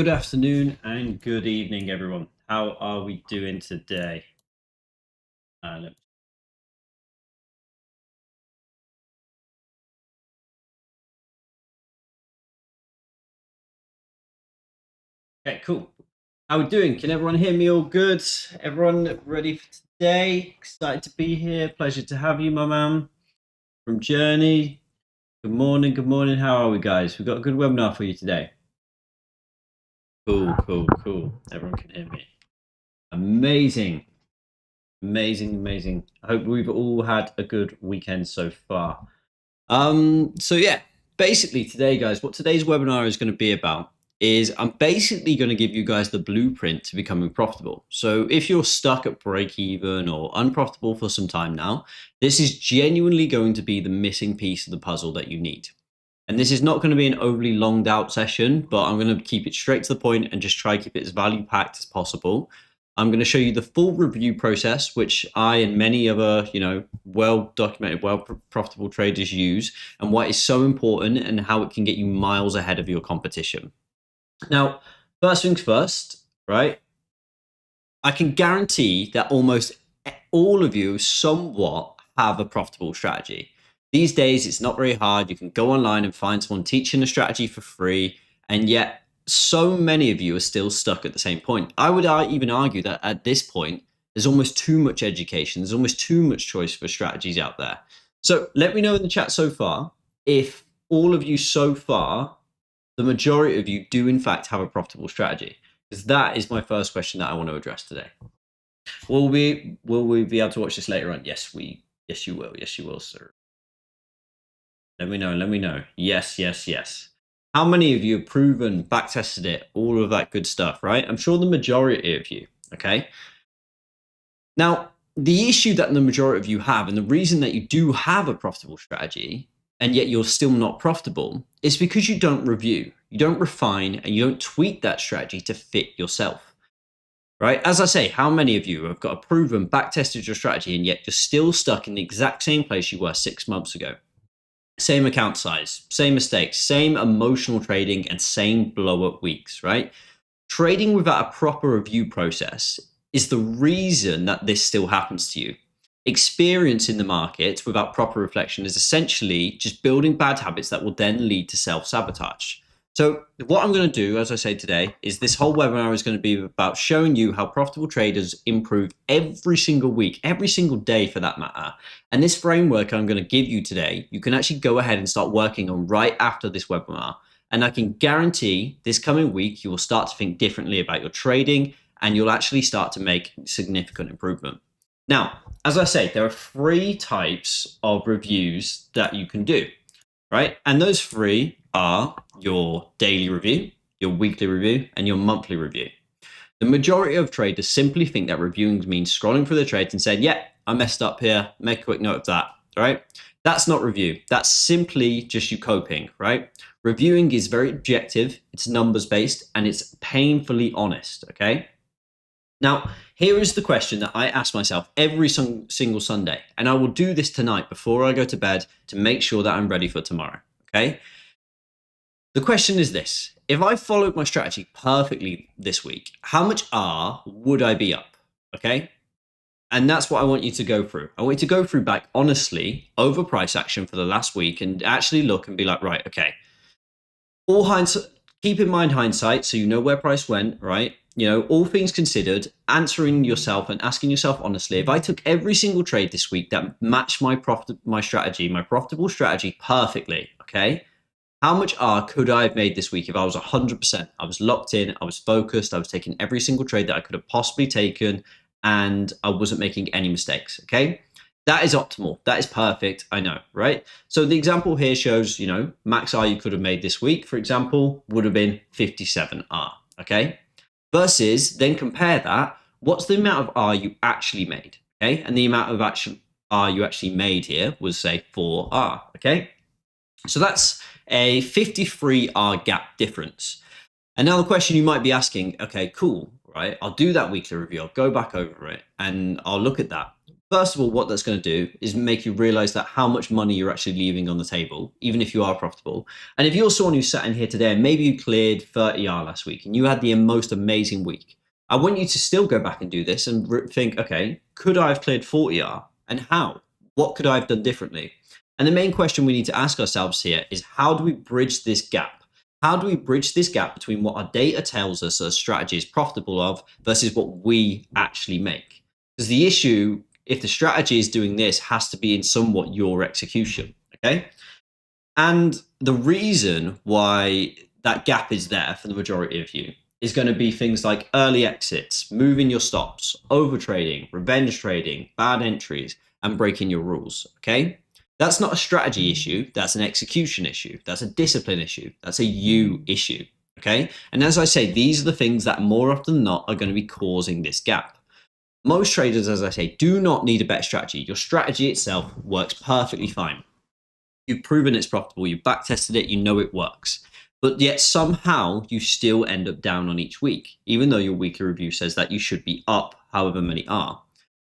Good afternoon and good evening, everyone. How are we doing today? Uh, okay, cool. How we doing? Can everyone hear me all good? Everyone ready for today? Excited to be here. Pleasure to have you, my man. From Journey. Good morning, good morning. How are we, guys? We've got a good webinar for you today. Cool, cool, cool. Everyone can hear me. Amazing. Amazing, amazing. I hope we've all had a good weekend so far. So yeah, basically today, guys, what today's webinar is going to be about is I'm basically going to give you guys the blueprint to becoming profitable. So if you're stuck at break even or unprofitable for some time now, this is genuinely going to be the missing piece of the puzzle that you need. And this is not going to be an overly longed out session, but I'm going to keep it straight to the point and just try to keep it as value packed as possible. I'm going to show you the full review process, which I and many other, well-documented, well-profitable traders use, and why it's so important and how it can get you miles ahead of your competition. Now, first things first, right? I can guarantee that almost all of you somewhat have a profitable strategy. These days, it's not very hard. You can go online and find someone teaching a strategy for free, and yet so many of you are still stuck at the same point. I would even argue that at this point, there's almost too much education. There's almost too much choice for strategies out there. So let me know in the chat so far if all of you so far, the majority of you do in fact have a profitable strategy, because that is my first question that I want to address today. Will we be able to watch this later on? Yes, you will, sir. Let me know. Yes. How many of you have proven, back tested it, all of that good stuff, right? I'm sure the majority of you, okay? Now, the issue that the majority of you have, and the reason that you do have a profitable strategy, and yet you're still not profitable, is because you don't review, you don't refine, and you don't tweak that strategy to fit yourself, right? As I say, how many of you have got a proven, back tested your strategy, and yet you're still stuck in the exact same place you were 6 months ago? Same account size, same mistakes, same emotional trading, and same blow up weeks, right? Trading without a proper review process is the reason that this still happens to you. Experience in the market without proper reflection is essentially just building bad habits that will then lead to self-sabotage. So what I'm going to do, as I say today, is this whole webinar is going to be about showing you how profitable traders improve every single week, every single day for that matter. And this framework I'm going to give you today, you can actually go ahead and start working on right after this webinar. And I can guarantee this coming week, you will start to think differently about your trading and you'll actually start to make significant improvement. Now, as I say, there are 3 types of reviews that you can do, right? And those 3 are your daily review, your weekly review, and your monthly review. The majority of traders simply think that reviewing means scrolling through the trades and saying, yeah, I messed up here, make a quick note of that, right? That's not review. That's simply just you coping, right? Reviewing is very objective, it's numbers based, and it's painfully honest, okay? Now, here is the question that I ask myself every single Sunday, and I will do this tonight before I go to bed to make sure that I'm ready for tomorrow, okay? The question is this: if I followed my strategy perfectly this week, how much R would I be up, okay? And that's what I want you to go through. I want you to go through back honestly over price action for the last week and actually look and be like, right, okay, all hindsight, keep in mind hindsight, so you know where price went, right? You know, all things considered, answering yourself and asking yourself honestly, if I took every single trade this week that matched my profitable strategy perfectly, okay, how much R could I have made this week if I was 100%? I was locked in, I was focused, I was taking every single trade that I could have possibly taken, and I wasn't making any mistakes, okay? That is optimal. That is perfect. I know, right? So the example here shows, max R you could have made this week, for example, would have been 57 R, okay? Versus then compare that, what's the amount of R you actually made, okay? And the amount of R you actually made here was, say, 4 R, okay? So that's a 53 R gap difference. And now the question you might be asking, okay, cool, right? I'll do that weekly review. I'll go back over it and I'll look at that. First of all, what that's going to do is make you realize that how much money you're actually leaving on the table, even if you are profitable. And if you're someone who sat in here today and maybe you cleared 30R last week and you had the most amazing week, I want you to still go back and do this and think, okay, could I have cleared 40R and how? What could I have done differently? And the main question we need to ask ourselves here is, how do we bridge this gap? How do we bridge this gap between what our data tells us a strategy is profitable of versus what we actually make? Because the issue, if the strategy is doing this, has to be in somewhat your execution, okay? And the reason why that gap is there for the majority of you is going to be things like early exits, moving your stops, overtrading, revenge trading, bad entries, and breaking your rules, okay? That's not a strategy issue. That's an execution issue. That's a discipline issue. That's a you issue, okay? And as I say, these are the things that more often than not are going to be causing this gap. Most traders, as I say, do not need a better strategy. Your strategy itself works perfectly fine. You've proven it's profitable. You've back tested it. You know it works. But yet somehow you still end up down on each week, even though your weekly review says that you should be up however many are.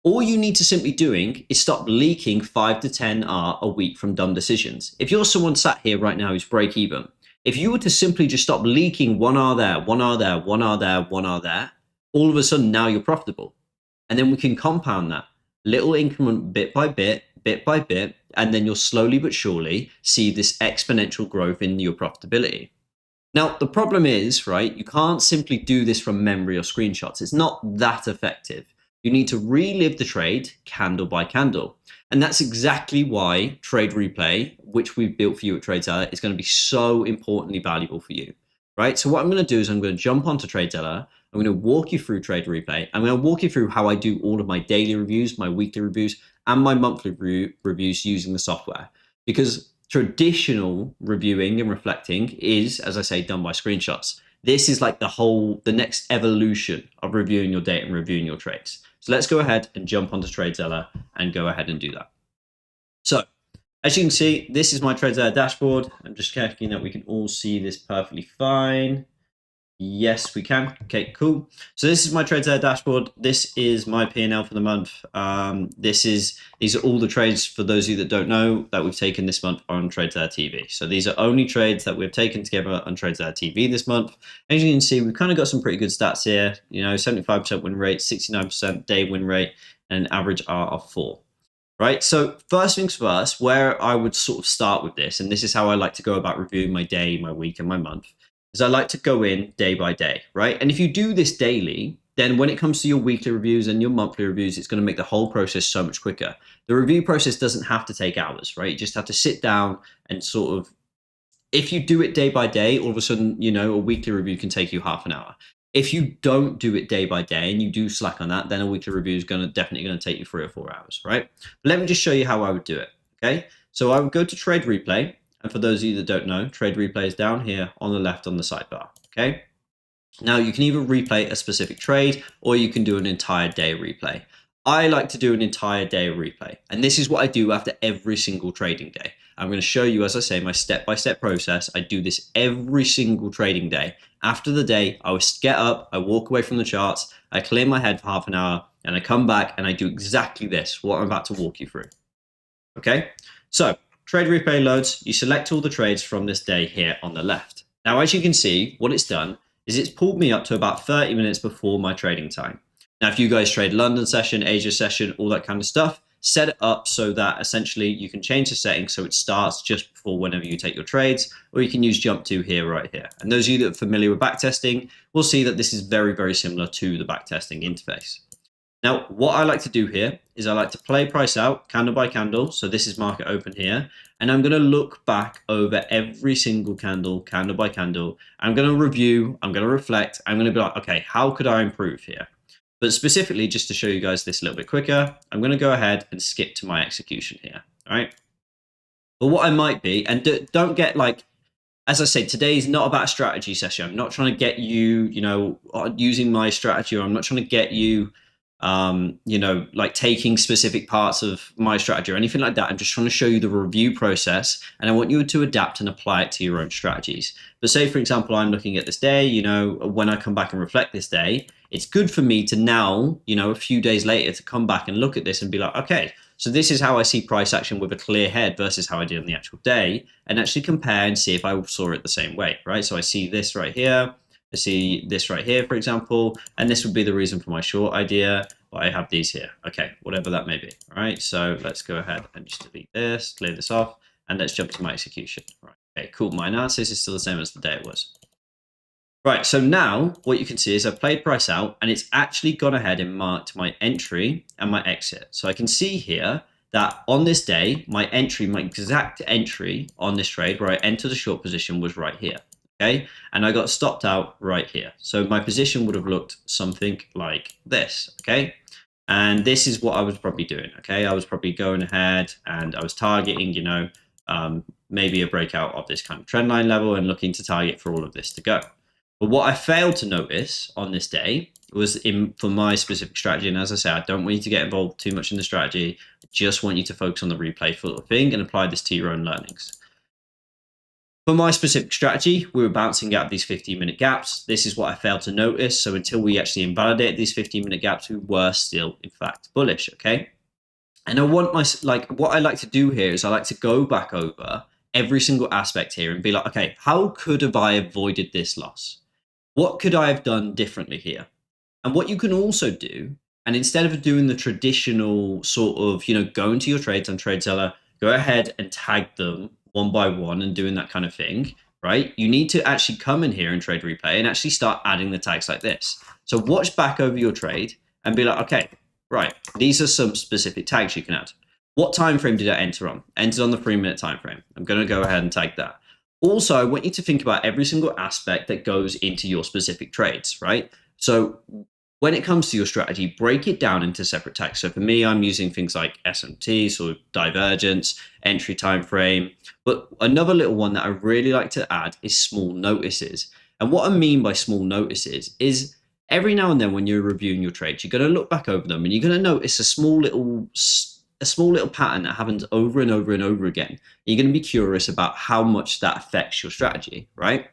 All you need to simply doing is stop leaking 5 to 10 R a week from dumb decisions. If you're someone sat here right now who's break even, if you were to simply just stop leaking 1 R there, 1 R there, 1 R there, 1 R there, all of a sudden now you're profitable. And then we can compound that little increment bit by bit, and then you'll slowly but surely see this exponential growth in your profitability. Now, the problem is, right, you can't simply do this from memory or screenshots. It's not that effective. You need to relive the trade candle by candle. And that's exactly why Trade Replay, which we've built for you at TradeZella, is going to be so importantly valuable for you, right? So what I'm going to do is I'm going to jump onto TradeZella. I'm going to walk you through Trade Replay. I'm going to walk you through how I do all of my daily reviews, my weekly reviews, and my monthly reviews using the software. Because traditional reviewing and reflecting is, as I say, done by screenshots. This is like the next evolution of reviewing your data and reviewing your trades. So let's go ahead and jump onto TradeZella and go ahead and do that. So as you can see, this is my TradeZella dashboard. I'm just checking that we can all see this perfectly fine. Yes, we can. Okay, cool. So this is my TradeZella dashboard. This is my P&L for the month. These are all the trades, for those of you that don't know, that we've taken this month on TradeZella TV. So these are only trades that we've taken together on TradeZella TV this month. As you can see, we've kind of got some pretty good stats here. You know, 75% win rate, 69% day win rate, and an average R of 4. Right. So first things first, where I would sort of start with this, and this is how I like to go about reviewing my day, my week, and my month, is I like to go in day by day, right? And if you do this daily, then when it comes to your weekly reviews and your monthly reviews, it's going to make the whole process so much quicker. The review process doesn't have to take hours, right? You just have to sit down and sort of, if you do it day by day, all of a sudden, you know, a weekly review can take you half an hour. If you don't do it day by day and you do slack on that, then a weekly review is definitely going to take you 3 or 4 hours, right? But let me just show you how I would do it, okay? So I would go to Trade Replay. And for those of you that don't know, Trade Replay is down here on the left on the sidebar, okay? Now, you can either replay a specific trade or you can do an entire day replay. I like to do an entire day replay. And this is what I do after every single trading day. I'm going to show you, as I say, my step-by-step process. I do this every single trading day. After the day, I will get up, I walk away from the charts, I clear my head for half an hour, and I come back and I do exactly this, what I'm about to walk you through, okay? So, Trade Replay loads, you select all the trades from this day here on the left. Now, as you can see, what it's done is it's pulled me up to about 30 minutes before my trading time. Now, if you guys trade London session, Asia session, all that kind of stuff, set it up so that essentially you can change the settings so it starts just before whenever you take your trades, or you can use jump to here, right here. And those of you that are familiar with backtesting will see that this is very, very similar to the backtesting interface. Now, what I like to do here is I like to play price out candle by candle. So this is market open here. And I'm going to look back over every single candle, candle by candle. I'm going to review, I'm going to reflect. I'm going to be like, okay, how could I improve here? But specifically, just to show you guys this a little bit quicker, I'm going to go ahead and skip to my execution here. All right. But what I might be, and don't get like, as I say, today is not about a strategy session. I'm not trying to get you, you know, using my strategy, or I'm not trying to get you, you know, like taking specific parts of my strategy or anything like that. I'm just trying to show you the review process, and I want you to adapt and apply it to your own strategies. But say, for example, I'm looking at this day, you know, when I come back and reflect this day, it's good for me to now, a few days later, to come back and look at this and be like, okay, so this is how I see price action with a clear head versus how I did on the actual day, and actually compare and see if I saw it the same way, right? So I see this right here, I see this right here, for example, and this would be the reason for my short idea. But I have these here. Okay, whatever that may be. All right, so let's go ahead and just delete this, clear this off, and let's jump to my execution. Right. Okay, cool. My analysis is still the same as the day it was. Right, so now what you can see is I've played price out, and it's actually gone ahead and marked my entry and my exit. So I can see here that on this day, my exact entry on this trade where I entered a short position was right here. Okay, and I got stopped out right here. So my position would have looked something like this. Okay, and this is what I was probably doing. Okay, I was probably going ahead and I was targeting, maybe a breakout of this kind of trend line level and looking to target for all of this to go. But what I failed to notice on this day was for my specific strategy. And as I said, I don't want you to get involved too much in the strategy. I just want you to focus on the replay for the thing and apply this to your own learnings. For my specific strategy, we were bouncing out these 15-minute gaps. This is what I failed to notice. So until we actually invalidated these 15-minute gaps, we were still, in fact, bullish, okay? And I want what I like to do here is I like to go back over every single aspect here and be like, okay, how could have I avoided this loss? What could I have done differently here? And what you can also do, and instead of doing the traditional sort of, going to your trades on TradeZella, go ahead and tag them one by one and doing that kind of thing, right? You need to actually come in here and trade replay and actually start adding the tags like this. So watch back over your trade and be like, okay, right, these are some specific tags you can add. What time frame did I enter on? Entered on the 3-minute time frame. I'm going to go ahead and tag that. Also, I want you to think about every single aspect that goes into your specific trades, right? So when it comes to your strategy, break it down into separate tags. So for me, I'm using things like SMT, so divergence, entry time frame. But another little one that I really like to add is small notices. And what I mean by small notices is every now and then when you're reviewing your trades, you're going to look back over them and you're going to notice a small little pattern that happens over and over and over again. You're going to be curious about how much that affects your strategy, right?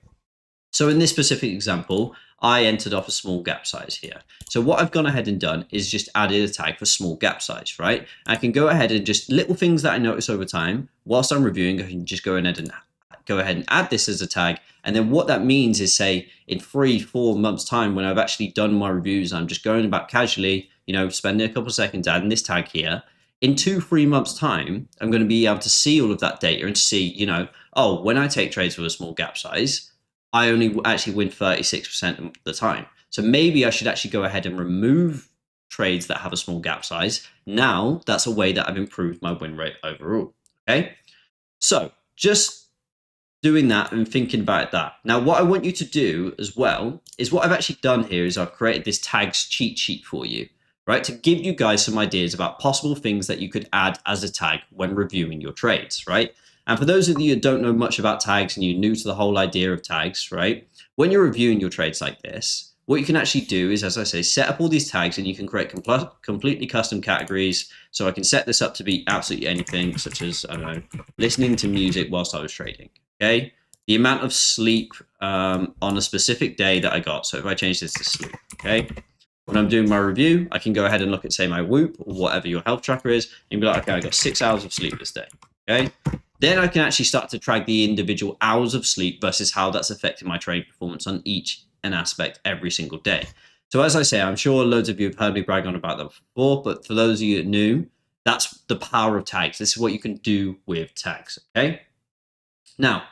So in this specific example, I entered off a small gap size here. So what I've gone ahead and done is just added a tag for small gap size, right? I can go ahead and just little things that I notice over time whilst I'm reviewing, I can just go ahead and add this as a tag. And then what that means is, say, in 3-4 months time, when I've actually done my reviews, I'm just going about casually, spending a couple of seconds adding this tag here. In 2-3 months time, I'm going to be able to see all of that data and see, oh, when I take trades with a small gap size, I only actually win 36% of the time. So maybe I should actually go ahead and remove trades that have a small gap size. Now that's a way that I've improved my win rate overall. Okay. So just doing that and thinking about that. Now, what I want you to do as well is what I've actually done here is I've created this tags cheat sheet for you, right? To give you guys some ideas about possible things that you could add as a tag when reviewing your trades, right? And for those of you who don't know much about tags and you're new to the whole idea of tags, right? When you're reviewing your trades like this, what you can actually do is, as I say, set up all these tags and you can create completely custom categories. So I can set this up to be absolutely anything, such as, I don't know, listening to music whilst I was trading, okay? The amount of sleep on a specific day that I got. So if I change this to sleep, okay? When I'm doing my review, I can go ahead and look at, say, my Whoop or whatever your health tracker is, and be like, okay, I got 6 hours of sleep this day, okay? Then I can actually start to track the individual hours of sleep versus how that's affecting my trade performance on each an aspect every single day. So as I say, I'm sure loads of you have heard me brag on about that before, but for those of you that are new, that's the power of tags. This is what you can do with tags, okay? Now,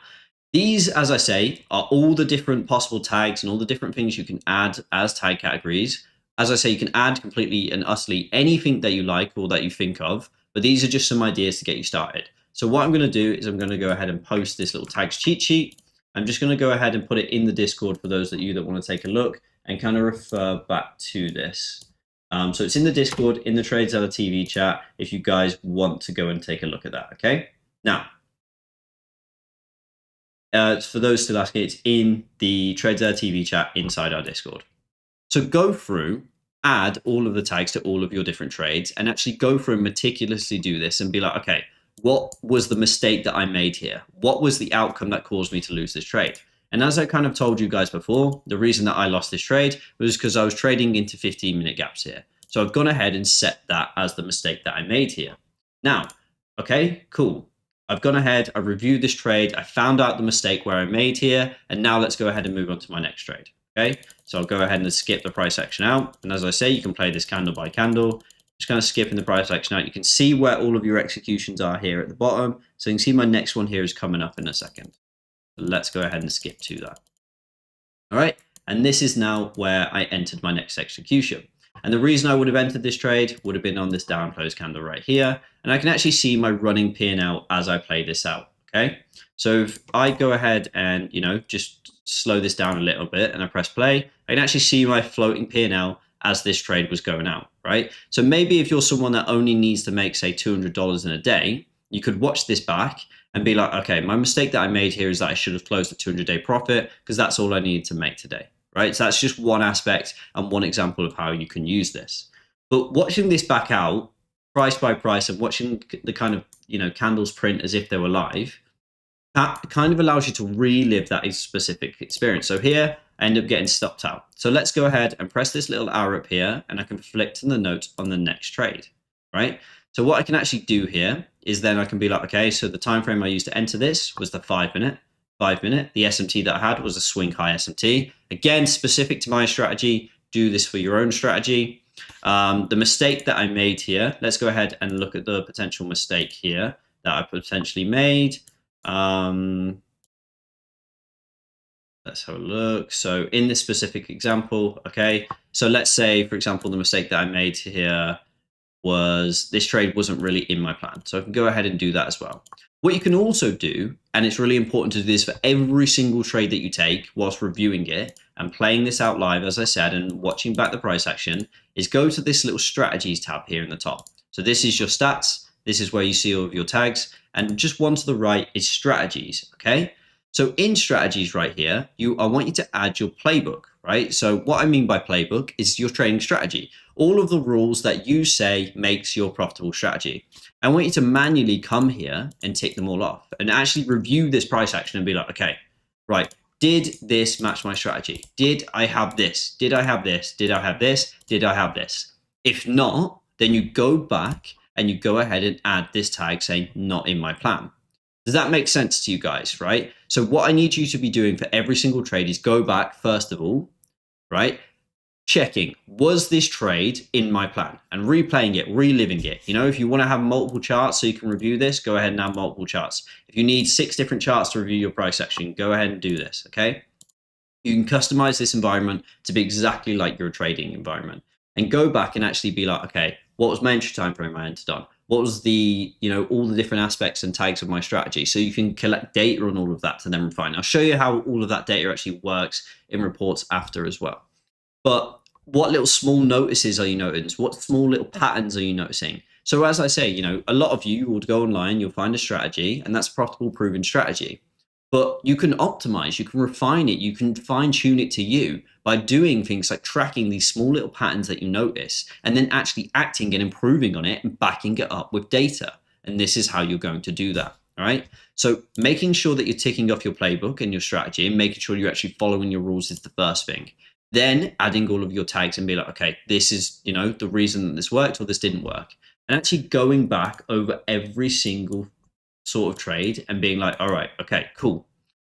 these, as I say, are all the different possible tags and all the different things you can add as tag categories. As I say, you can add completely and utterly anything that you like or that you think of, but these are just some ideas to get you started. So what I'm going to do is I'm going to go ahead and post this little tags cheat sheet. I'm just going to go ahead and put it in the Discord for those of you that want to take a look and kind of refer back to this. So it's in the Discord, in the TradeZella TV chat, if you guys want to go and take a look at that, okay? Now, for those still asking, it's in the TradeZella TV chat inside our Discord. So go through, add all of the tags to all of your different trades and actually go through and meticulously do this and be like, okay, what was the mistake that I made here? What was the outcome that caused me to lose this trade? And as I kind of told you guys before, the reason that I lost this trade was because I was trading into 15-minute gaps here. So I've gone ahead and set that as the mistake that I made here. Now, okay, cool. I've gone ahead, I reviewed this trade, I found out the mistake where I made here, and now let's go ahead and move on to my next trade. Okay, so I'll go ahead and skip the price action out. And as I say, you can play this candle by candle. Just kind of skipping the price action out. You can see where all of your executions are here at the bottom. So you can see my next one here is coming up in a second. Let's go ahead and skip to that. All right, and this is now where I entered my next execution. And the reason I would have entered this trade would have been on this down close candle right here. And I can actually see my running P&L as I play this out, okay? So if I go ahead and, just slow this down a little bit and I press play, I can actually see my floating P&L as this trade was going out, right? So maybe if you're someone that only needs to make, say, $200 in a day, you could watch this back and be like, okay, my mistake that I made here is that I should have closed a 200-day profit because that's all I needed to make today, right? So that's just one aspect and one example of how you can use this. But watching this back out, price by price, and watching the kind of, candles print as if they were live, that kind of allows you to relive that specific experience. So here, I end up getting stopped out. So let's go ahead and press this little arrow up here, and I can flick to the note on the next trade, right? So what I can actually do here is then I can be like, okay, so the time frame I used to enter this was the 5 minute. The SMT that I had was a swing high SMT. Again, specific to my strategy, do this for your own strategy. The mistake that I made here, let's go ahead and look at the potential mistake here that I potentially made. Let's have a look. So in this specific example, okay, so let's say, for example, the mistake that I made here was this trade wasn't really in my plan. So I can go ahead and do that as well. What you can also do, and it's really important to do this for every single trade that you take whilst reviewing it and playing this out live, as I said, and watching back the price action, is go to this little strategies tab here in the top. So this is your stats. This is where you see all of your tags. And just one to the right is strategies, okay? So in strategies right here, I want you to add your playbook, right? So what I mean by playbook is your trading strategy. All of the rules that you say makes your profitable strategy. I want you to manually come here and tick them all off and actually review this price action and be like, okay, right, did this match my strategy? Did I have this? Did I have this? Did I have this? Did I have this? If not, then you go back and you go ahead and add this tag saying not in my plan. Does that make sense to you guys, right? So what I need you to be doing for every single trade is go back, first of all, right? Checking, was this trade in my plan? And replaying it, reliving it. If you want to have multiple charts so you can review this, go ahead and have multiple charts. If you need 6 different charts to review your price action, go ahead and do this, okay? You can customize this environment to be exactly like your trading environment. And go back and actually be like, okay, what was my entry time frame I entered on? What was the, all the different aspects and tags of my strategy? So you can collect data on all of that to then refine. I'll show you how all of that data actually works in reports after as well. But what little small notices are you noticing? What small little patterns are you noticing? So as I say, a lot of you will go online, you'll find a strategy, and that's a profitable, proven strategy. But you can optimize, you can refine it, you can fine tune it to you by doing things like tracking these small little patterns that you notice and then actually acting and improving on it and backing it up with data. And this is how you're going to do that. All right. So making sure that you're ticking off your playbook and your strategy and making sure you're actually following your rules is the first thing. Then adding all of your tags and be like, okay, this is, the reason that this worked or this didn't work. And actually going back over every single sort of trade and being like, all right, okay, cool.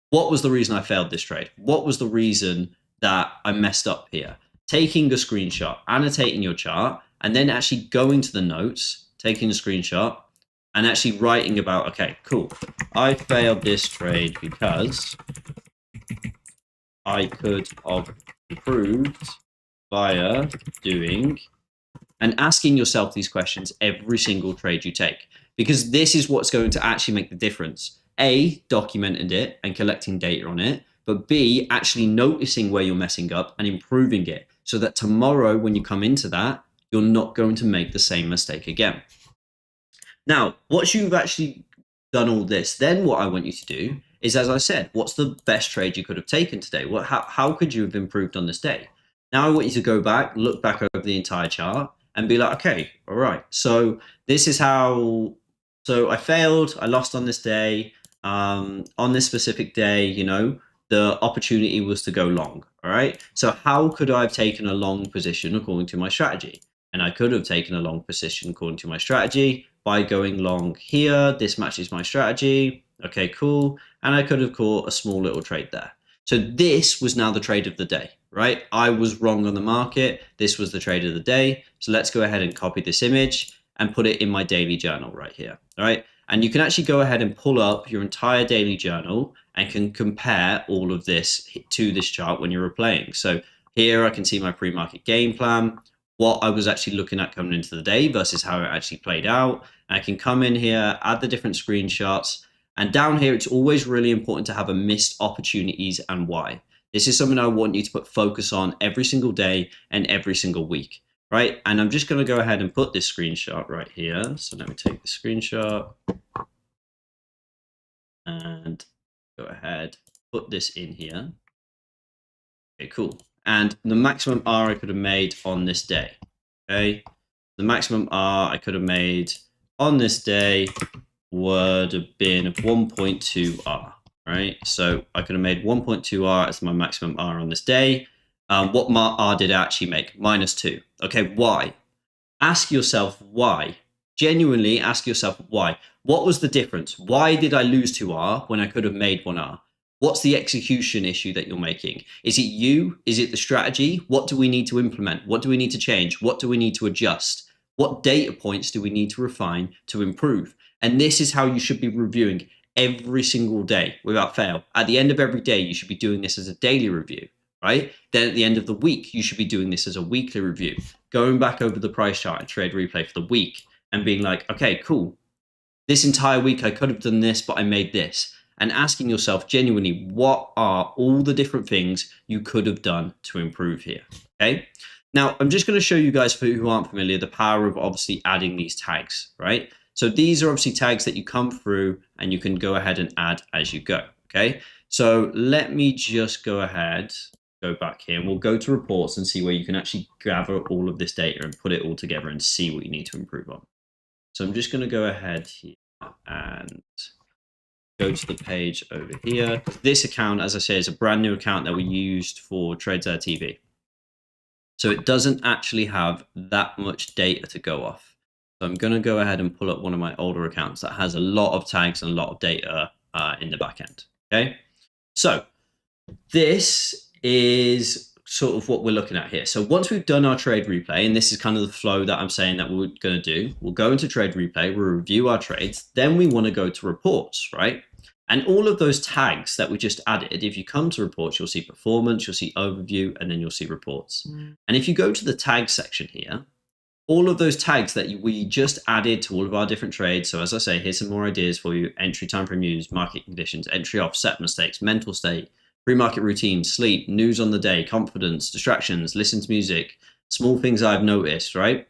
What was the reason I failed this trade? What was the reason that I messed up here? Taking a screenshot, annotating your chart, and then actually going to the notes, taking a screenshot, and actually writing about, okay, cool. I failed this trade because I could have improved via doing, and asking yourself these questions every single trade you take, because this is what's going to actually make the difference. A, documenting it and collecting data on it, but B, actually noticing where you're messing up and improving it so that tomorrow when you come into that, you're not going to make the same mistake again. Now, once you've actually done all this, then what I want you to do is, as I said, what's the best trade you could have taken today? How could you have improved on this day? Now I want you to go back, look back over the entire chart and be like, okay, all right. So this is how, so I failed, I lost on this day, on this specific day, the opportunity was to go long. All right. So how could I have taken a long position according to my strategy? And I could have taken a long position according to my strategy by going long here. This matches my strategy. Okay, cool. And I could have caught a small little trade there. So this was now the trade of the day, right? I was wrong on the market. This was the trade of the day. So let's go ahead and copy this image and put it in my daily journal right here. All right. And you can actually go ahead and pull up your entire daily journal and can compare all of this to this chart when you're playing. So here I can see my pre-market game plan, what I was actually looking at coming into the day versus how it actually played out. And I can come in here, add the different screenshots. And down here, it's always really important to have a missed opportunities and why. This is something I want you to put focus on every single day and every single week, right? And I'm just going to go ahead and put this screenshot right here. So let me take the screenshot and go ahead, put this in here. Okay, cool. And the maximum R I could have made on this day, okay? The maximum R I could have made on this day would have been 1.2 R, right? So I could have made 1.2 R as my maximum R on this day. What R did I actually make? -2. Okay, why? Ask yourself why. Genuinely ask yourself why. What was the difference? Why did I lose 2 R when I could have made 1 R? What's the execution issue that you're making? Is it you? Is it the strategy? What do we need to implement? What do we need to change? What do we need to adjust? What data points do we need to refine to improve? And this is how you should be reviewing every single day without fail. At the end of every day, you should be doing this as a daily review, right? Then at the end of the week, you should be doing this as a weekly review, going back over the price chart and trade replay for the week and being like, okay, cool. This entire week, I could have done this, but I made this. And asking yourself genuinely, what are all the different things you could have done to improve here? Okay. Now, I'm just going to show you guys who aren't familiar, the power of obviously adding these tags, right? So these are obviously tags that you come through and you can go ahead and add as you go. Okay. So let me just go ahead, go back here, and we'll go to reports and see where you can actually gather all of this data and put it all together and see what you need to improve on. So I'm just going to go ahead here and go to the page over here. This account, as I say, is a brand new account that we used for TradeZella TV. So it doesn't actually have that much data to go off. So I'm going to go ahead and pull up one of my older accounts that has a lot of tags and a lot of data in the back end. Okay. So this is sort of what we're looking at here. So once we've done our trade replay, and this is kind of the flow that I'm saying that we're going to do, we'll go into trade replay, we'll review our trades, then we want to go to reports, right? And all of those tags that we just added, if you come to reports, you'll see performance, you'll see overview, and then you'll see reports. And if you go to the tag section here, all of those tags that we just added to all of our different trades. So as I say, here's some more ideas for you: entry, time frame use, market conditions, entry off, set mistakes, mental state, pre-market routine, sleep, news on the day, confidence, distractions, listen to music, small things I've noticed, right?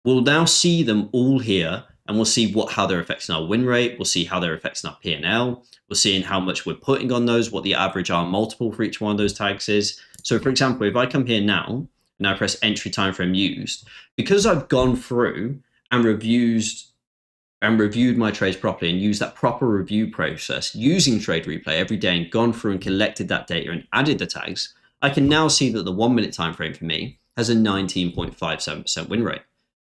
We'll now see them all here, and we'll see how they're affecting our win rate. We'll see how they're affecting our P&L. We're seeing how much we're putting on those, what the average R multiple for each one of those tags is. So for example, if I come here now, and I press entry time frame used, because I've gone through and reviewed my trades properly and used that proper review process using trade replay every day and gone through and collected that data and added the tags, I can now see that the 1 minute time frame for me has a 19.57% win rate.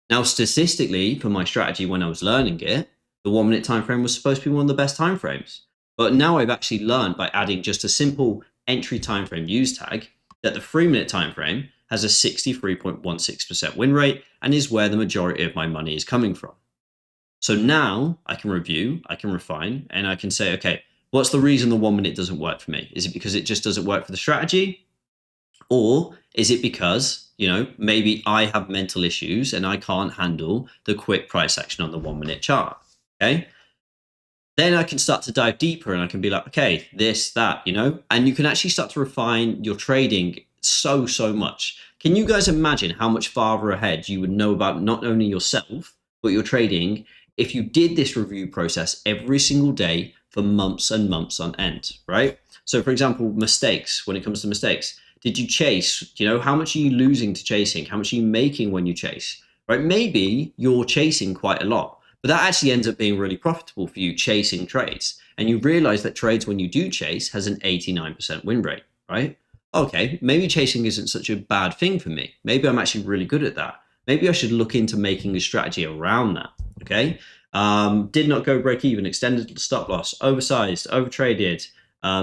Now, statistically, for my strategy when I was learning it, the 1 minute time frame was supposed to be one of the best time frames. But now I've actually learned by adding just a simple entry time frame use tag that the 3 minute time frame has a 63.16% win rate and is where the majority of my money is coming from. So now I can review, I can refine, and I can say, okay, what's the reason the 1 minute doesn't work for me? Is it because it just doesn't work for the strategy? Or is it because, maybe I have mental issues and I can't handle the quick price action on the 1 minute chart? Okay. Then I can start to dive deeper and I can be like, okay, this, that, and you can actually start to refine your trading so much. Can you guys imagine how much farther ahead you would know about not only yourself, but your trading if you did this review process every single day for months and months on end, right? So for example, mistakes, when it comes to mistakes, did you chase? How much are you losing to chasing? How much are you making when you chase, right? Maybe you're chasing quite a lot, but that actually ends up being really profitable for you chasing trades. and you realize that trades when you do chase has an 89% win rate, right? Okay, maybe chasing isn't such a bad thing for me. Maybe I'm actually really good at that. Maybe I should look into making a strategy around that, okay? Did not go break even, extended stop loss, oversized, overtraded,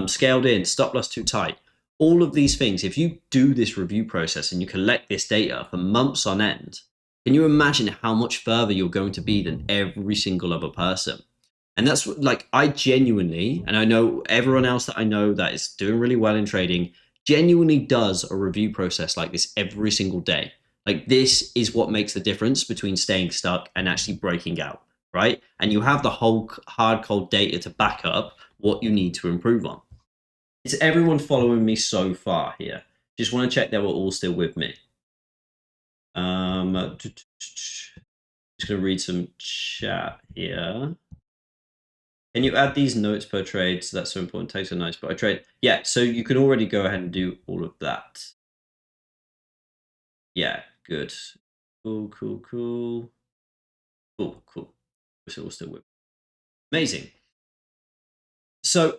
scaled in, stop loss too tight. All of these things, if you do this review process and you collect this data for months on end, can you imagine how much further you're going to be than every single other person? And that's like, I genuinely, and I know everyone else that I know that is doing really well in trading, genuinely does a review process like this every single day. Like, this is what makes the difference between staying stuck and actually breaking out, right? And you have the whole hard cold data to back up what you need to improve on. Is everyone following me so far here? Just want to check that we're all still with me. Just gonna read some chat here. Can you add these notes per trade? So that's so important. Takes a nice, but I trade. Yeah, so you can already go ahead and do all of that. Yeah, good. Cool. Cool. So we're still with. Amazing. So,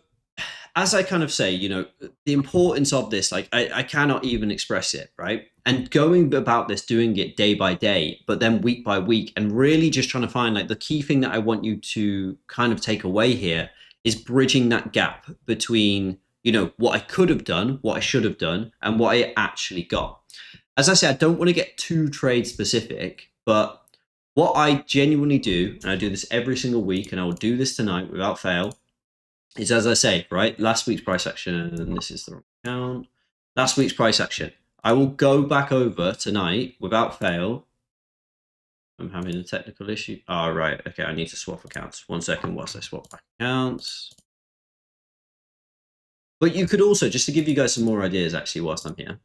as I kind of say, the importance of this, like I cannot even express it, right? And going about this, doing it day by day, but then week by week, and really just trying to find, like, the key thing that I want you to kind of take away here is bridging that gap between, what I could have done, what I should have done, and what I actually got. As I say, I don't want to get too trade specific, but what I genuinely do, and I do this every single week, and I will do this tonight without fail, is, as I say, right, last week's price action, and this is the wrong account. Last week's price action. I will go back over tonight without fail. I'm having a technical issue. Oh, right. Okay, I need to swap accounts. 1 second whilst I swap back accounts. But you could also, just to give you guys some more ideas, actually, whilst I'm here,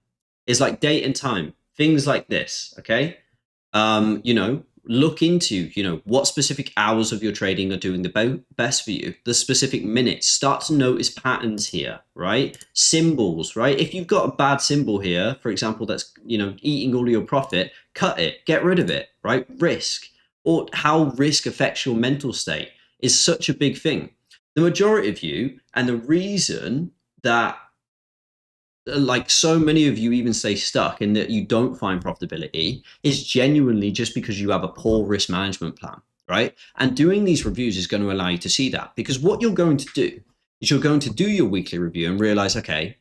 is like date and time. Things like this, okay? Look into, what specific hours of your trading are doing the best for you, the specific minutes. Start to notice patterns here, right? Symbols, right? If you've got a bad symbol here, for example, that's, eating all of your profit, cut it, get rid of it, right? Risk, or how risk affects your mental state is such a big thing. The majority of you, and the reason that, like, so many of you even stay stuck in that you don't find profitability is genuinely just because you have a poor risk management plan, right? And doing these reviews is going to allow you to see that, because what you're going to do is you're going to do your weekly review and realize, okay,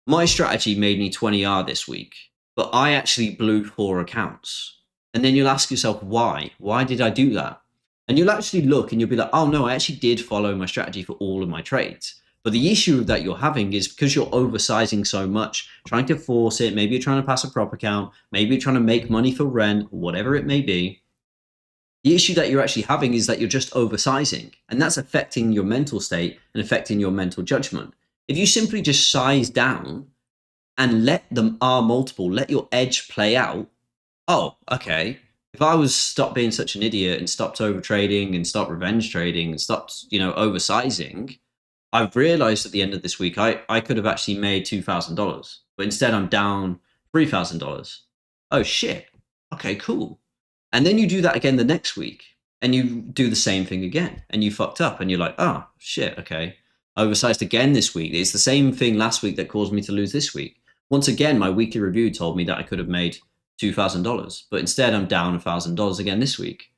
my strategy made me 20R this week, but I actually blew 4 accounts. And then you'll ask yourself, why? Why did I do that? And you'll actually look and you'll be like, oh no, I actually did follow my strategy for all of my trades. But the issue that you're having is because you're oversizing so much, trying to force it. Maybe you're trying to pass a prop account. Maybe you're trying to make money for rent, whatever it may be. The issue that you're actually having is that you're just oversizing, and that's affecting your mental state and affecting your mental judgment. If you simply just size down and let the R multiple, let your edge play out. Oh, okay. If I was stopped being such an idiot and stopped over trading and stopped revenge trading and stopped, oversizing, I've realized at the end of this week, I could have actually made $2,000, but instead I'm down $3,000. Oh shit. Okay, cool. And then you do that again the next week and you do the same thing again and you fucked up and you're like, oh shit. Okay. I oversized again this week. It's the same thing last week that caused me to lose this week. Once again, my weekly review told me that I could have made $2,000, but instead I'm down $1,000 again this week.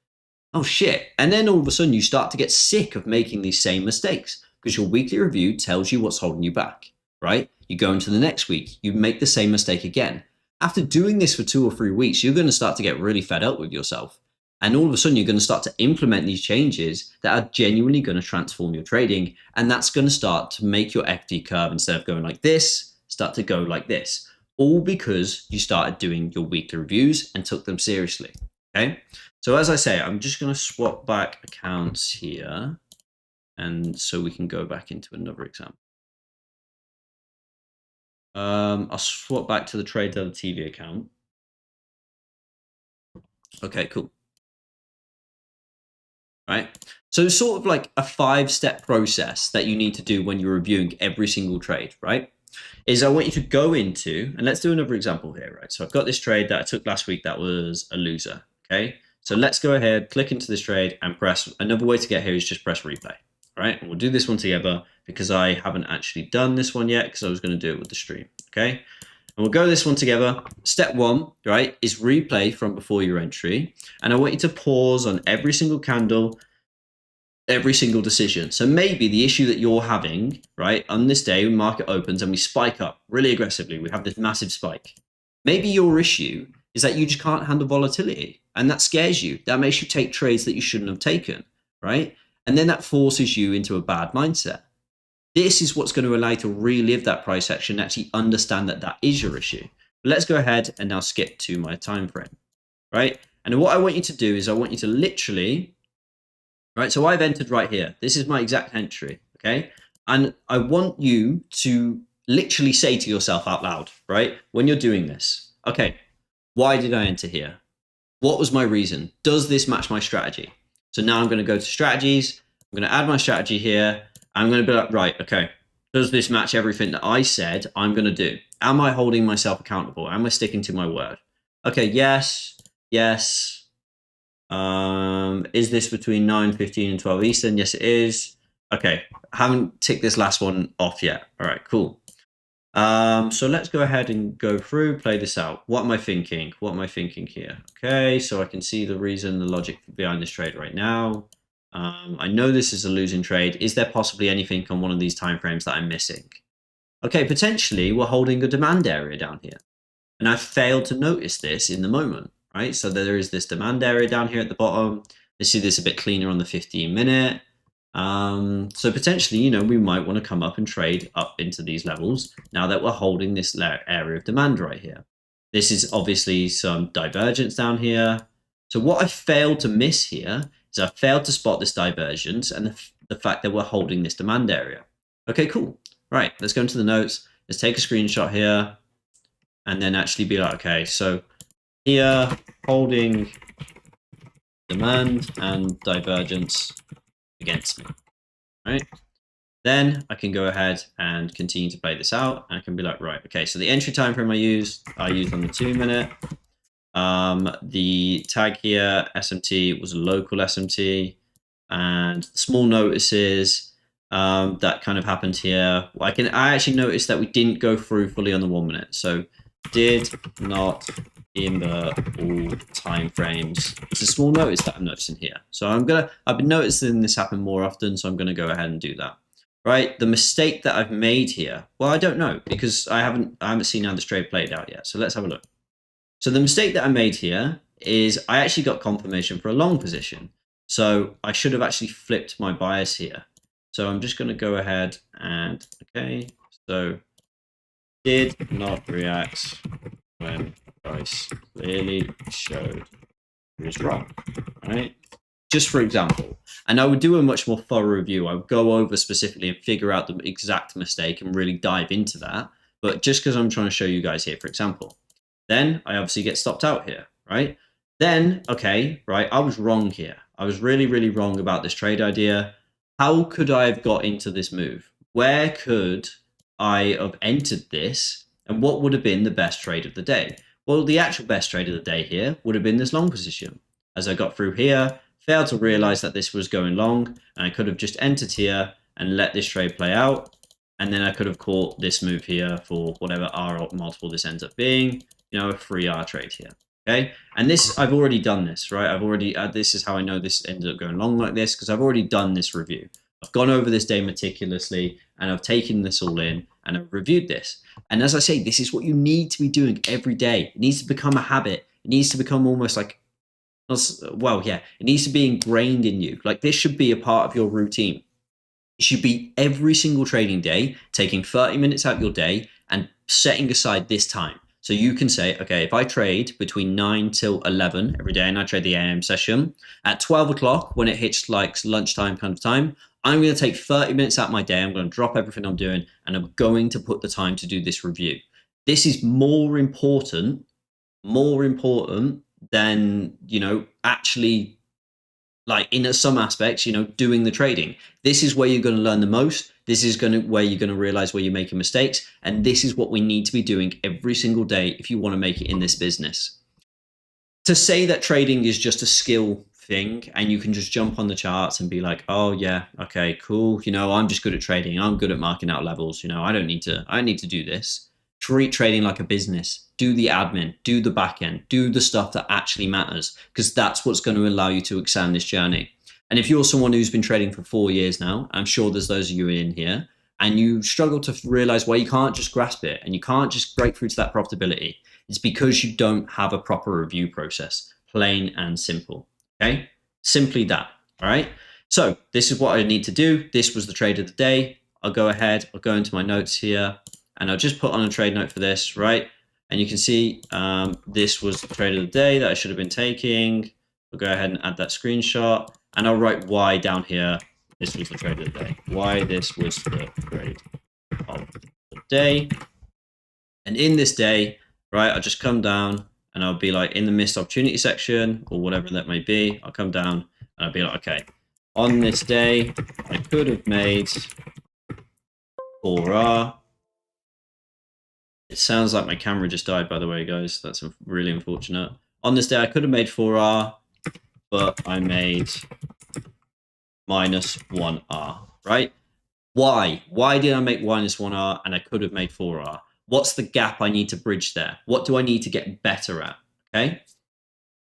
Oh shit. And then all of a sudden you start to get sick of making these same mistakes, because your weekly review tells you what's holding you back, right? You go into the next week, you make the same mistake again. After doing this for 2 or 3 weeks, you're going to start to get really fed up with yourself. And all of a sudden, you're going to start to implement these changes that are genuinely going to transform your trading. And that's going to start to make your equity curve, instead of going like this, start to go like this. All because you started doing your weekly reviews and took them seriously, okay? So as I say, I'm just going to swap back accounts here. And so we can go back into another example. I'll swap back to the TradeZella TV account. Okay, cool. Right. So it's sort of like a 5-step process that you need to do when you're reviewing every single trade, right? Is I want you to go into, and let's do another example here, right? So I've got this trade that I took last week that was a loser, okay? So let's go ahead, click into this trade and press, another way to get here is just press replay. All right? And we'll do this one together because I haven't actually done this one yet because I was going to do it with the stream, okay? And we'll go this one together. Step one, right, is replay from before your entry. And I want you to pause on every single candle, every single decision. So maybe the issue that you're having, right, on this day, when market opens and we spike up really aggressively, we have this massive spike. Maybe your issue is that you just can't handle volatility, and that scares you. That makes you take trades that you shouldn't have taken, right? And then that forces you into a bad mindset. This is what's going to allow you to relive that price action and actually understand that that is your issue. But let's go ahead and now skip to my time frame, right? And what I want you to do is I want you to literally, right? So I've entered right here. This is my exact entry, okay? And I want you to literally say to yourself out loud, right? When you're doing this, okay, why did I enter here? What was my reason? Does this match my strategy? So now I'm going to go to strategies. I'm going to add my strategy here. I'm going to be like, right, okay, does this match everything that I said I'm going to do? Am I holding myself accountable? Am I sticking to my word? Okay, yes, yes. Is this between 9:15 and 12 Eastern? Yes, it is. Okay, I haven't ticked this last one off yet. All right, cool. So let's go ahead and go through, play this out. What am I thinking? What am I thinking here? Okay, so I can see the reason, the logic behind this trade right now. I know this is a losing trade. Is there possibly anything on one of these timeframes that I'm missing? Okay, potentially we're holding a demand area down here. And I failed to notice this in the moment, right? So there is this demand area down here at the bottom. Let's see this a bit cleaner on the 15-minute. So potentially, we might want to come up and trade up into these levels now that we're holding this area of demand right here. This is obviously some divergence down here. So what I failed to miss here is I failed to spot this divergence and the fact that we're holding this demand area. Okay, cool. Right, let's go into the notes. Let's take a screenshot here and then actually be like, okay, so here, holding demand and divergence against me, right? Then I can go ahead and continue to play this out, and I can be like, right, okay, so the entry time frame I used on the 2-minute. The tag here, SMT, was a local SMT, and small notices that kind of happened here. I actually noticed that we didn't go through fully on the 1-minute, so did not invert all time frames. It's a small notice that I'm noticing here. So I've been noticing this happen more often, so I'm gonna go ahead and do that. Right, the mistake that I've made here, well, I don't know because I haven't seen how this trade played out yet. So let's have a look. So the mistake that I made here is I actually got confirmation for a long position. So I should have actually flipped my bias here. So I'm just gonna go ahead and, okay, so did not react when price clearly showed it was wrong, right? Just for example, and I would do a much more thorough review. I would go over specifically and figure out the exact mistake and really dive into that. But just because I'm trying to show you guys here, for example, then I obviously get stopped out here, right? Then, okay, right, I was wrong here. I was really, really wrong about this trade idea. How could I have got into this move? Where could I have entered this? And what would have been the best trade of the day? Well, the actual best trade of the day here would have been this long position. As I got through here, failed to realize that this was going long, and I could have just entered here and let this trade play out, and then I could have caught this move here for whatever R multiple this ends up being, a 3R trade here, okay? And this, I've already done this, right? This is how I know this ended up going long like this, because I've already done this review. I've gone over this day meticulously, and I've taken this all in, and I've reviewed this. And as I say, this is what you need to be doing every day. It needs to become a habit. It needs to become almost like, well, yeah, it needs to be ingrained in you. Like this should be a part of your routine. It should be every single trading day, taking 30 minutes out of your day and setting aside this time. So you can say, okay, if I trade between 9 till 11 every day and I trade the AM session, at 12 o'clock when it hits like lunchtime kind of time, I'm going to take 30 minutes out of my day. I'm going to drop everything I'm doing and I'm going to put the time to do this review. This is more important than, actually like in some aspects, doing the trading. This is where you're going to learn the most. This is where you're going to realize where you're making mistakes. And this is what we need to be doing every single day if you want to make it in this business. To say that trading is just a skill thing, and you can just jump on the charts and be like, oh yeah, okay, cool. You know, I'm just good at trading. I'm good at marking out levels. You know, I don't need to do this. Treat trading like a business. Do the admin, do the back end, do the stuff that actually matters, because that's what's going to allow you to excel in this journey. And if you're someone who's been trading for 4 years now, I'm sure there's those of you in here, and you struggle to realize why you can't just grasp it and you can't just break through to that profitability, it's because you don't have a proper review process, plain and simple. Okay, simply that. All right. So this is what I need to do. This was the trade of the day. I'll go ahead, I'll go into my notes here, and I'll just put on a trade note for this, right? And you can see this was the trade of the day that I should have been taking. I'll go ahead and add that screenshot, and I'll write why down here. This was the trade of the day. Why this was the trade of the day. And in this day, right, I'll just come down and I'll be like in the missed opportunity section or whatever that may be. I'll come down and I'll be like, okay, on this day, I could have made 4R. It sounds like my camera just died, by the way, guys. That's really unfortunate. On this day, I could have made 4R, but I made minus 1R, right? Why? Why did I make minus 1R and I could have made 4R? What's the gap I need to bridge there? What do I need to get better at? Okay.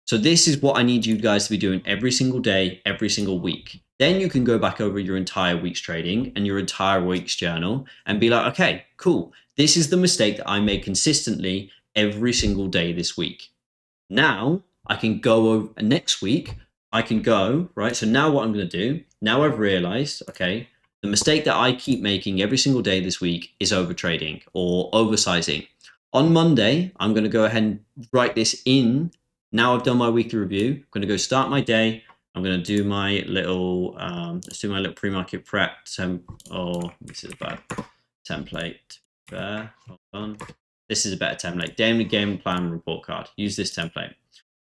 So this is what I need you guys to be doing every single day, every single week. Then you can go back over your entire week's trading and your entire week's journal and be like, okay, cool. This is the mistake that I made consistently every single day this week. Now I can go over next week. I can go, right? So now what I'm going to do, now I've realized, okay, the mistake that I keep making every single day this week is overtrading or oversizing. On Monday, I'm going to go ahead and write this in. Now I've done my weekly review. I'm going to go start my day. I'm going to do my little, let's do my little pre-market prep. This is a bad template. There, hold on. This is a better template. Daily game plan report card. Use this template.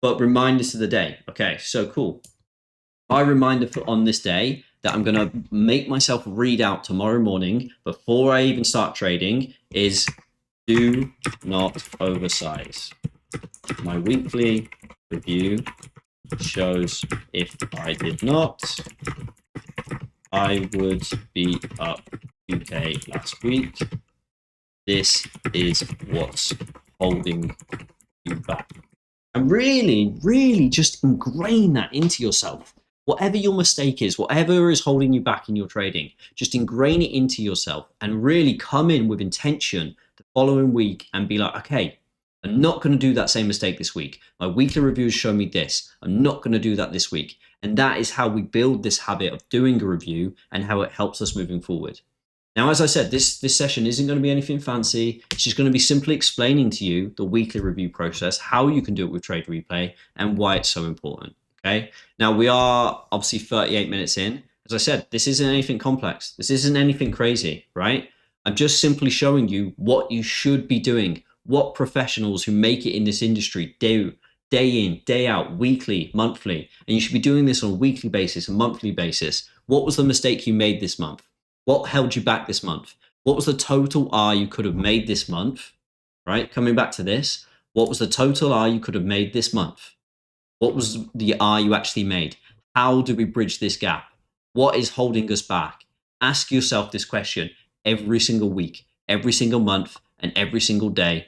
But reminders of the day. Okay, so cool. My reminder for on this day that I'm going to make myself read out tomorrow morning before I even start trading is do not oversize. My weekly review shows if I did not, I would be up UK last week. This is what's holding you back. And really, really just ingrain that into yourself. Whatever your mistake is, whatever is holding you back in your trading, just ingrain it into yourself and really come in with intention the following week and be like, okay, I'm not going to do that same mistake this week. My weekly reviews show me this. I'm not going to do that this week. And that is how we build this habit of doing a review and how it helps us moving forward. Now, as I said, this session isn't going to be anything fancy. It's just going to be simply explaining to you the weekly review process, how you can do it with Trade Replay, and why it's so important. Okay. Now, we are obviously 38 minutes in. As I said, this isn't anything complex. This isn't anything crazy, right? I'm just simply showing you what you should be doing, what professionals who make it in this industry do day in, day out, weekly, monthly. And you should be doing this on a weekly basis, a monthly basis. What was the mistake you made this month? What held you back this month? What was the total R you could have made this month, right? Coming back to this, what was the total R you could have made this month? What was the R you actually made? How do we bridge this gap? What is holding us back? Ask yourself this question every single week, every single month, and every single day.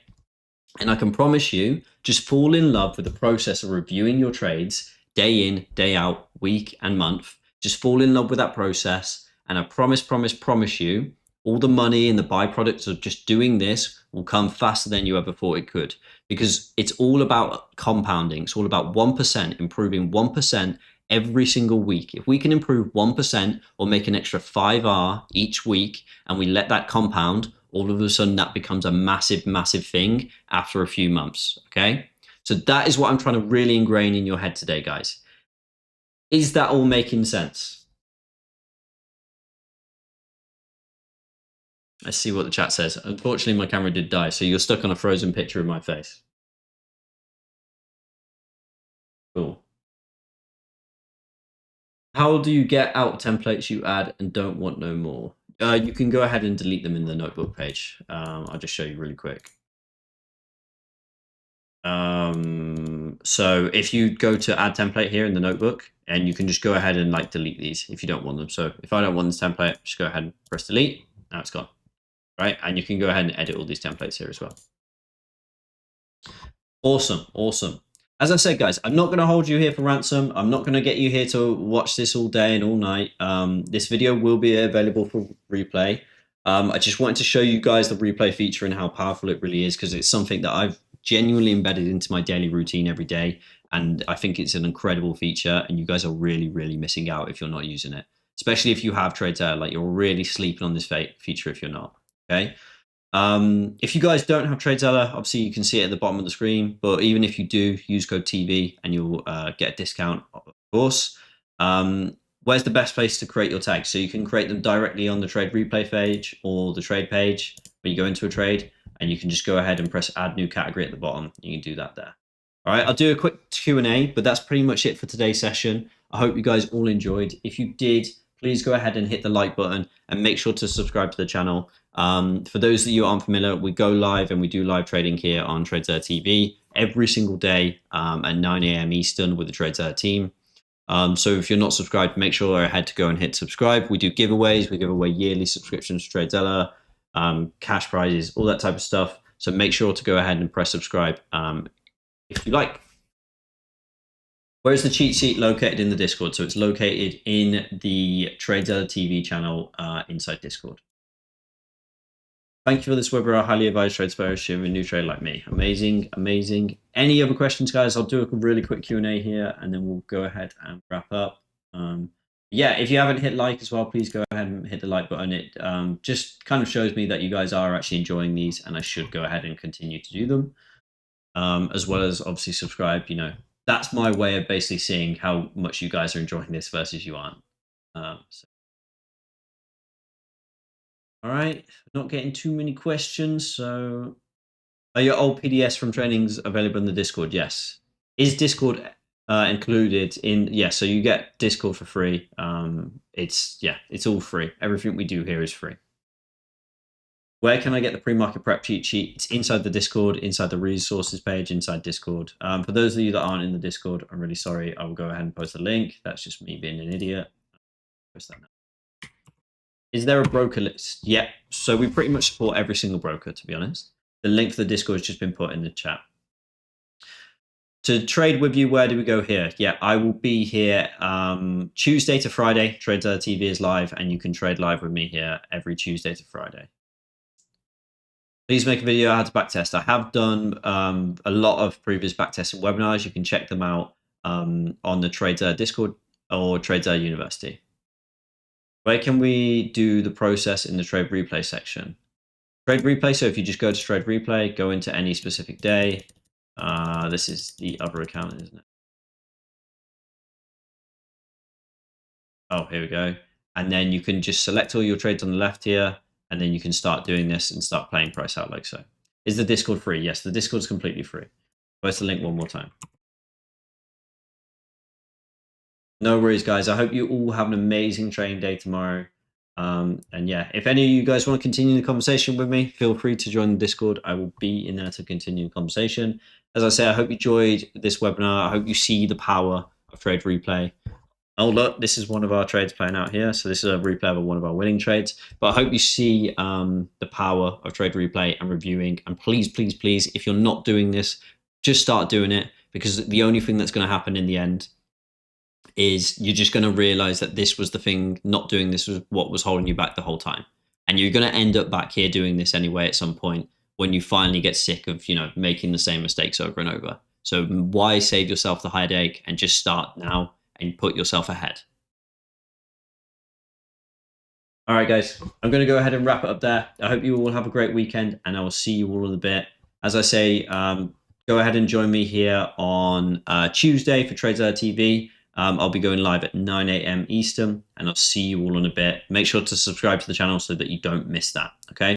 And I can promise you, just fall in love with the process of reviewing your trades day in, day out, week and month. Just fall in love with that process. And I promise you, all the money and the byproducts of just doing this will come faster than you ever thought it could, because it's all about compounding. It's all about 1%, improving 1% every single week. If we can improve 1% or make an extra 5R each week, and we let that compound, all of a sudden that becomes a massive, massive thing after a few months. Okay. So that is what I'm trying to really ingrain in your head today, guys. Is that all making sense? Let's see what the chat says. Unfortunately, my camera did die, so you're stuck on a frozen picture of my face. Cool. How do you get out templates you add and don't want no more? You can go ahead and delete them in the notebook page. I'll just show you really quick. So if you go to add template here in the notebook, and you can just go ahead and like delete these if you don't want them. So if I don't want this template, just go ahead and press delete. Now it's gone, right? And you can go ahead and edit all these templates here as well. Awesome, awesome. As I said, guys, I'm not going to hold you here for ransom. I'm not going to get you here to watch this all day and all night. This video will be available for replay. I just wanted to show you guys the replay feature and how powerful it really is, because it's something that I've genuinely embedded into my daily routine every day. And I think it's an incredible feature, and you guys are really, really missing out if you're not using it, especially if you have TradeZella. Like, you're really sleeping on this feature if you're not, okay? If you guys don't have TradeZella, obviously you can see it at the bottom of the screen, but even if you do, use code TV and you'll get a discount, of course. Where's the best place to create your tags? So you can create them directly on the trade replay page or the trade page when you go into a trade, and you can just go ahead and press add new category at the bottom. You can do that there. All right, I'll do a quick Q&A, but that's pretty much it for today's session. I hope you guys all enjoyed. If you did, please go ahead and hit the like button and make sure to subscribe to the channel. For those of you aren't familiar, we go live and we do live trading here on TradeZella TV every single day at 9 a.m. Eastern with the TradeZella team. So if you're not subscribed, make sure ahead to go and hit subscribe. We do giveaways. We give away yearly subscriptions to TradeZella, cash prizes, all that type of stuff. So make sure to go ahead and press subscribe if you like. Where's the cheat sheet located in the Discord? So it's located in the TradeZella TV channel inside Discord. Thank you for this webinar. I highly advise trade specialists with a new trade like me. Amazing, amazing. Any other questions, guys? I'll do a really quick Q&A here, and then we'll go ahead and wrap up. Yeah, if you haven't hit like as well, please go ahead and hit the like button. It just kind of shows me that you guys are actually enjoying these, and I should go ahead and continue to do them. As well as obviously subscribe. You know, that's my way of basically seeing how much you guys are enjoying this versus you aren't. All right, not getting too many questions. So, are your old PDFs from trainings available in the Discord? Yes. Is Discord included in? Yes. So you get Discord for free. It's all free. Everything we do here is free. Where can I get the pre-market prep cheat sheet? It's inside the Discord, inside the resources page, inside Discord. For those of you that aren't in the Discord, I'm really sorry. I will go ahead and post a link. That's just me being an idiot. Post that now. Is there a broker list? Yeah. So we pretty much support every single broker, to be honest. The link for the Discord has just been put in the chat. To trade with you, where do we go here? Yeah, I will be here Tuesday to Friday. TradeZella TV is live, and you can trade live with me here every Tuesday to Friday. Please make a video how to backtest. I have done a lot of previous backtesting webinars. You can check them out on the TradeZella Discord or TradeZella University. Where can we do the process in the trade replay section? Trade replay, so if you just go to trade replay, go into any specific day. This is the other account, isn't it? Oh, here we go. And then you can just select all your trades on the left here, and then you can start doing this and start playing price out like so. Is the Discord free? Yes, the Discord's completely free. Post the link one more time. No worries, guys. I hope you all have an amazing trading day tomorrow. And yeah, if any of you guys want to continue the conversation with me, feel free to join the Discord. I will be in there to continue the conversation. As I say, I hope you enjoyed this webinar. I hope you see the power of trade replay. Oh, look, this is one of our trades playing out here. So this is a replay of one of our winning trades. But I hope you see the power of trade replay and reviewing. And please, please, please, if you're not doing this, just start doing it, because the only thing that's going to happen in the end is you're just going to realize that this was the thing, not doing this was what was holding you back the whole time. And you're going to end up back here doing this anyway at some point when you finally get sick of, you know, making the same mistakes over and over. So why save yourself the headache and just start now and put yourself ahead? All right, guys, I'm going to go ahead and wrap it up there. I hope you all have a great weekend, and I will see you all in a bit. As I say, go ahead and join me here on Tuesday for TradeZella TV. I'll be going live at 9 a.m. Eastern, and I'll see you all in a bit. Make sure to subscribe to the channel so that you don't miss that, okay?